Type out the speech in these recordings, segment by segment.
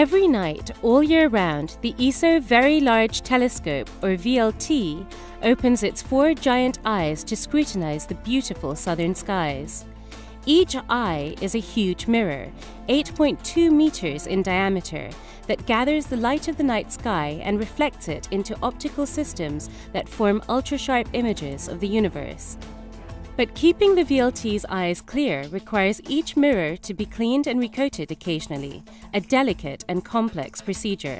Every night, all year round, the ESO Very Large Telescope, or VLT, opens its 4 giant eyes to scrutinize the beautiful southern skies. Each eye is a huge mirror, 8.2 meters in diameter, that gathers the light of the night sky and reflects it into optical systems that form ultra-sharp images of the universe. But keeping the VLT's eyes clear requires each mirror to be cleaned and recoated occasionally, a delicate and complex procedure.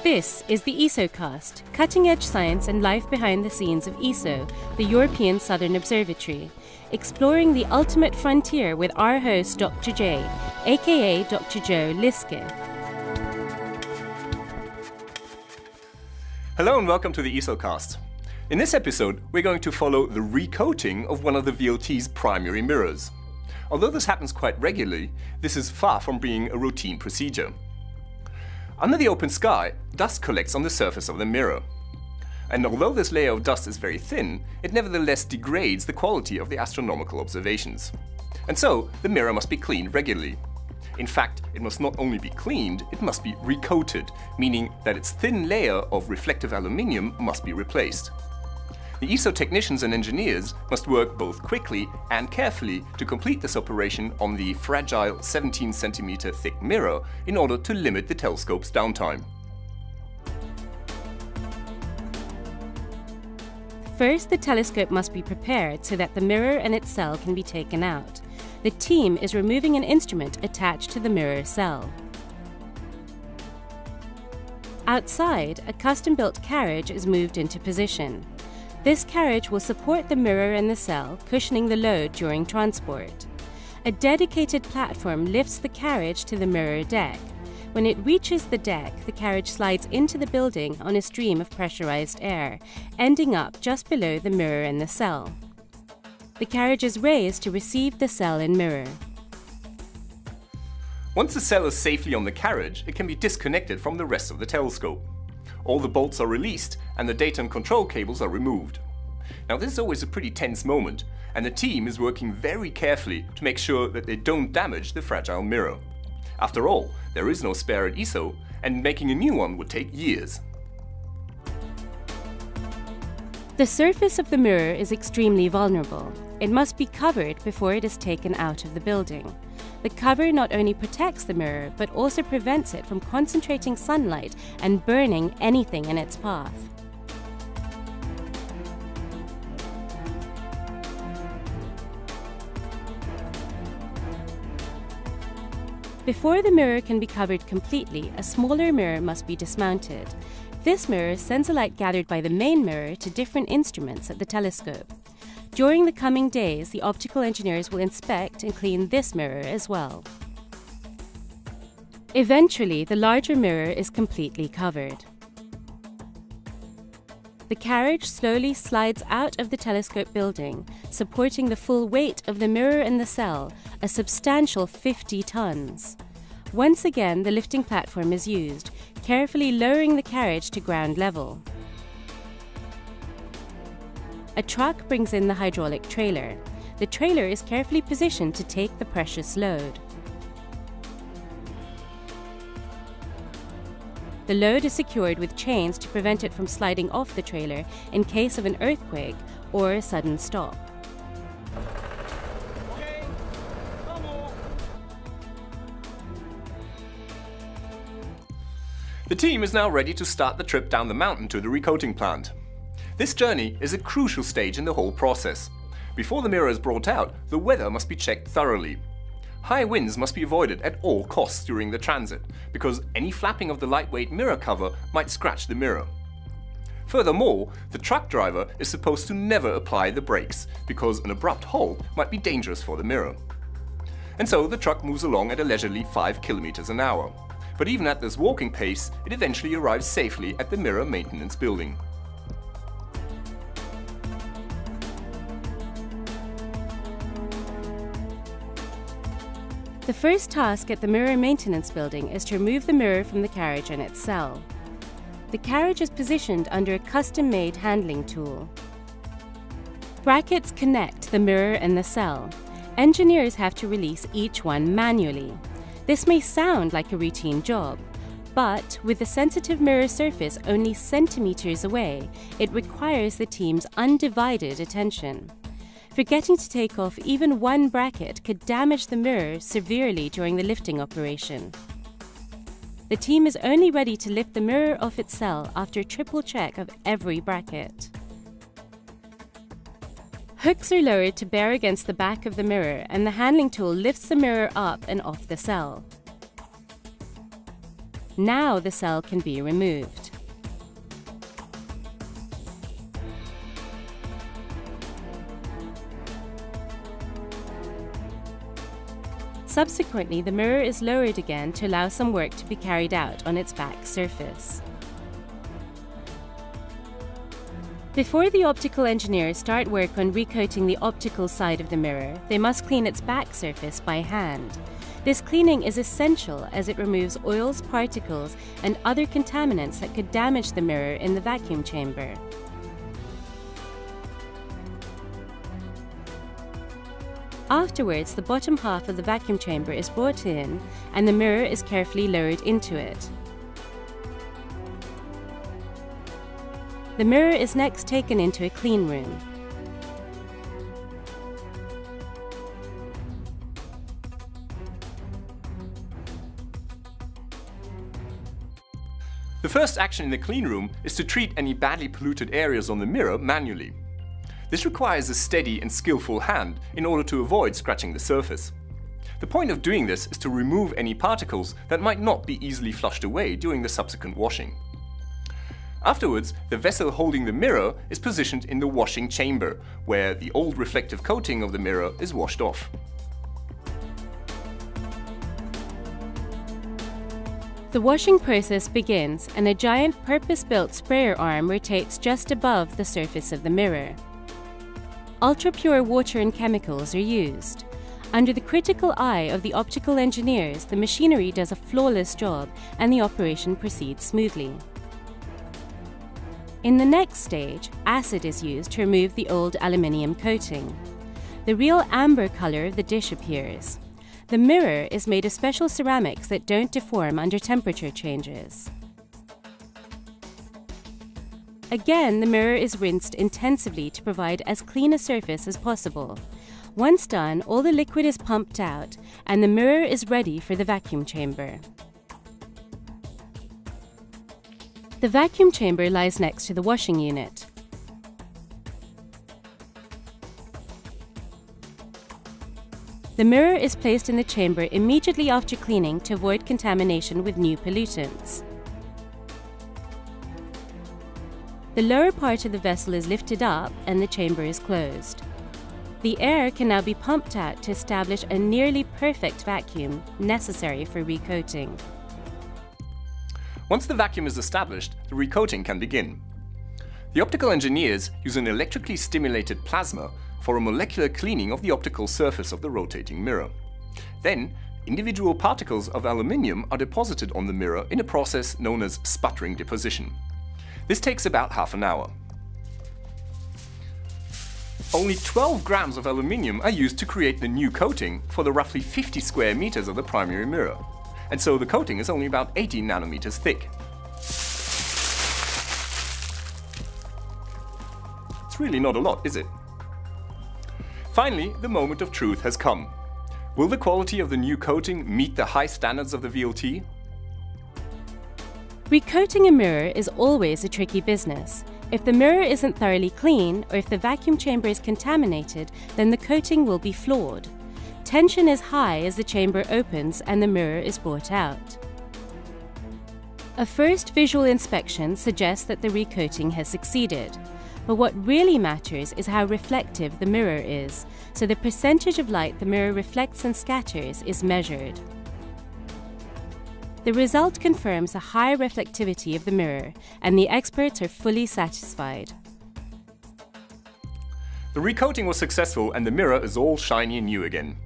This is the ESOcast, cutting-edge science and life behind the scenes of ESO, the European Southern Observatory, exploring the ultimate frontier with our host Dr. J, aka Dr. Joe Liske. Hello and welcome to the ESOcast. In this episode, we're going to follow the recoating of one of the VLT's primary mirrors. Although this happens quite regularly, this is far from being a routine procedure. Under the open sky, dust collects on the surface of the mirror. And although this layer of dust is very thin, it nevertheless degrades the quality of the astronomical observations. And so, the mirror must be cleaned regularly. In fact, it must not only be cleaned, it must be recoated, meaning that its thin layer of reflective aluminium must be replaced. The ESO technicians and engineers must work both quickly and carefully to complete this operation on the fragile 17 centimeter thick mirror in order to limit the telescope's downtime. First, the telescope must be prepared so that the mirror and its cell can be taken out. The team is removing an instrument attached to the mirror cell. Outside, a custom-built carriage is moved into position. This carriage will support the mirror and the cell, cushioning the load during transport. A dedicated platform lifts the carriage to the mirror deck. When it reaches the deck, the carriage slides into the building on a stream of pressurized air, ending up just below the mirror and the cell. The carriage is raised to receive the cell and mirror. Once the cell is safely on the carriage, it can be disconnected from the rest of the telescope. All the bolts are released and the data and control cables are removed. Now this is always a pretty tense moment, and the team is working very carefully to make sure that they don't damage the fragile mirror. After all, there is no spare at ESO, and making a new one would take years. The surface of the mirror is extremely vulnerable. It must be covered before it is taken out of the building. The cover not only protects the mirror, but also prevents it from concentrating sunlight and burning anything in its path. Before the mirror can be covered completely, a smaller mirror must be dismounted. This mirror sends the light gathered by the main mirror to different instruments at the telescope. During the coming days, the optical engineers will inspect and clean this mirror as well. Eventually, the larger mirror is completely covered. The carriage slowly slides out of the telescope building, supporting the full weight of the mirror and the cell, a substantial 50 tons. Once again, the lifting platform is used, carefully lowering the carriage to ground level. A truck brings in the hydraulic trailer. The trailer is carefully positioned to take the precious load. The load is secured with chains to prevent it from sliding off the trailer in case of an earthquake or a sudden stop. The team is now ready to start the trip down the mountain to the recoating plant. This journey is a crucial stage in the whole process. Before the mirror is brought out, the weather must be checked thoroughly. High winds must be avoided at all costs during the transit, because any flapping of the lightweight mirror cover might scratch the mirror. Furthermore, the truck driver is supposed to never apply the brakes, because an abrupt halt might be dangerous for the mirror. And so the truck moves along at a leisurely 5 kilometers an hour. But even at this walking pace, it eventually arrives safely at the mirror maintenance building. The first task at the mirror maintenance building is to remove the mirror from the carriage and its cell. The carriage is positioned under a custom-made handling tool. Brackets connect the mirror and the cell. Engineers have to release each one manually. This may sound like a routine job, but with the sensitive mirror surface only centimeters away, it requires the team's undivided attention. Forgetting to take off even one bracket could damage the mirror severely during the lifting operation. The team is only ready to lift the mirror off its cell after a triple check of every bracket. Hooks are lowered to bear against the back of the mirror, and the handling tool lifts the mirror up and off the cell. Now the cell can be removed. Subsequently, the mirror is lowered again to allow some work to be carried out on its back surface. Before the optical engineers start work on recoating the optical side of the mirror, they must clean its back surface by hand. This cleaning is essential as it removes oils, particles, and other contaminants that could damage the mirror in the vacuum chamber. Afterwards, the bottom half of the vacuum chamber is brought in and the mirror is carefully lowered into it. The mirror is next taken into a clean room. The first action in the clean room is to treat any badly polluted areas on the mirror manually. This requires a steady and skillful hand in order to avoid scratching the surface. The point of doing this is to remove any particles that might not be easily flushed away during the subsequent washing. Afterwards, the vessel holding the mirror is positioned in the washing chamber, where the old reflective coating of the mirror is washed off. The washing process begins and a giant purpose-built sprayer arm rotates just above the surface of the mirror. Ultra-pure water and chemicals are used. Under the critical eye of the optical engineers, the machinery does a flawless job and the operation proceeds smoothly. In the next stage, acid is used to remove the old aluminium coating. The real amber color of the dish appears. The mirror is made of special ceramics that don't deform under temperature changes. Again, the mirror is rinsed intensively to provide as clean a surface as possible. Once done, all the liquid is pumped out and the mirror is ready for the vacuum chamber. The vacuum chamber lies next to the washing unit. The mirror is placed in the chamber immediately after cleaning to avoid contamination with new pollutants. The lower part of the vessel is lifted up and the chamber is closed. The air can now be pumped out to establish a nearly perfect vacuum necessary for recoating. Once the vacuum is established, the recoating can begin. The optical engineers use an electrically stimulated plasma for a molecular cleaning of the optical surface of the rotating mirror. Then, individual particles of aluminium are deposited on the mirror in a process known as sputtering deposition. This takes about half an hour. Only 12 grams of aluminium are used to create the new coating for the roughly 50 square meters of the primary mirror. And so the coating is only about 18 nanometers thick. It's really not a lot, is it? Finally, the moment of truth has come. Will the quality of the new coating meet the high standards of the VLT? Recoating a mirror is always a tricky business. If the mirror isn't thoroughly clean, or if the vacuum chamber is contaminated, then the coating will be flawed. Tension is high as the chamber opens and the mirror is brought out. A first visual inspection suggests that the recoating has succeeded. But what really matters is how reflective the mirror is, so the percentage of light the mirror reflects and scatters is measured. The result confirms a high reflectivity of the mirror, and the experts are fully satisfied. The recoating was successful and the mirror is all shiny and new again.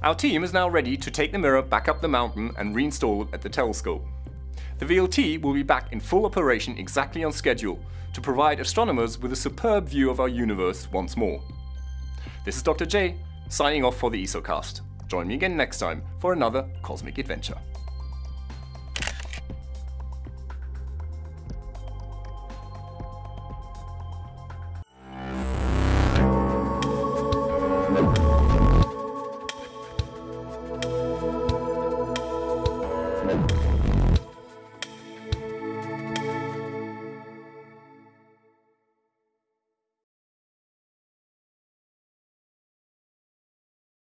Our team is now ready to take the mirror back up the mountain and reinstall it at the telescope. The VLT will be back in full operation exactly on schedule to provide astronomers with a superb view of our universe once more. This is Dr. J, signing off for the ESOcast. Join me again next time for another cosmic adventure.